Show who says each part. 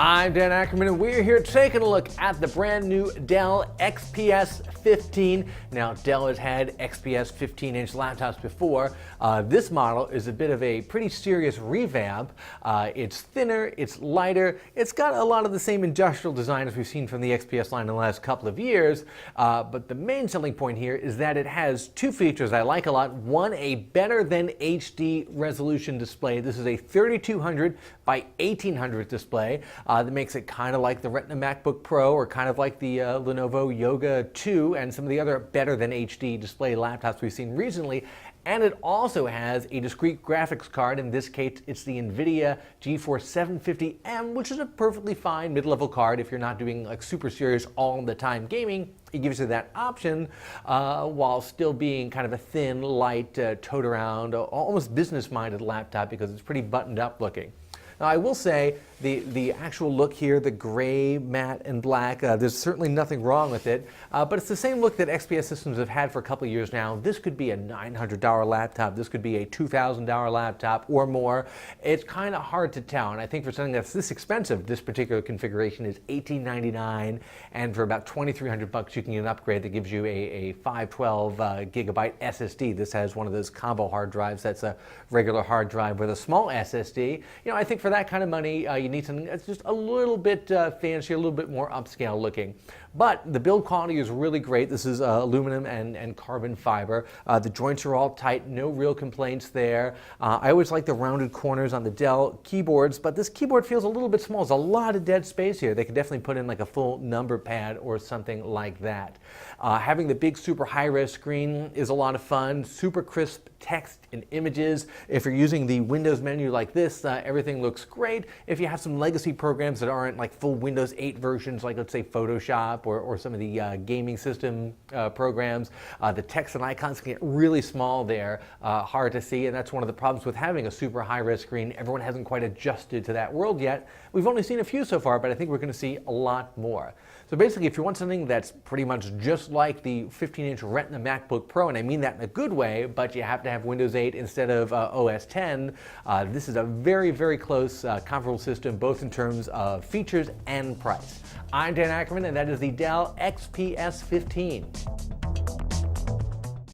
Speaker 1: I'm Dan Ackerman, and we're here taking a look at the brand new Dell XPS 15. Now, Dell has had XPS 15-inch laptops before. This model is a bit of a pretty serious revamp. It's thinner, it's lighter, it's got a lot of the same industrial design as we've seen from the XPS line in the last couple of years. But the main selling point here is that it has two features I like a lot. One, a better than HD resolution display. This is a 3200 by 1800 display. That makes it kind of like the Retina MacBook Pro or kind of like the Lenovo Yoga 2 and some of the other better than HD display laptops we've seen recently. And it also has a discrete graphics card. In this case, it's the NVIDIA GeForce 750M, which is a perfectly fine mid-level card if you're not doing like super serious all the time gaming. It gives you that option while still being kind of a thin, light, tote around, almost business-minded laptop because it's pretty buttoned up looking. Now, I will say the actual look here, the gray, matte, and black, there's certainly nothing wrong with it, but it's the same look that XPS systems have had for a couple of years now. This could be a $900 laptop. This could be a $2,000 laptop or more. It's kind of hard to tell, and I think for something that's this expensive, this particular configuration is $1,899, and for about $2,300 you can get an upgrade that gives you a 512 gigabyte SSD. This has one of those combo hard drives that's a regular hard drive with a small SSD. You know, I think for that kind of money, you need something that's just a little bit fancier, a little bit more upscale looking. But the build quality is really great. This is aluminum and carbon fiber. The joints are all tight, no real complaints there. I always like the rounded corners on the Dell keyboards, but this keyboard feels a little bit small. There's a lot of dead space here. They could definitely put in like a full number pad or something like that. Having the big super high-res screen is a lot of fun. Super crisp text and images. If you're using the Windows menu like this, everything looks great. If you have some legacy programs that aren't like full Windows 8 versions, like let's say Photoshop or some of the gaming system programs, the text and icons can get really small there, hard to see, and that's one of the problems with having a super high-res screen. Everyone hasn't quite adjusted to that world yet. We've only seen a few so far, but I think we're going to see a lot more. So basically, if you want something that's pretty much just like the 15-inch Retina MacBook Pro, and I mean that in a good way, but you have to have Windows 8 instead of OS 10, this is a very, very close comparable system, both in terms of features and price. I'm Dan Ackerman, and that is the Dell XPS 15.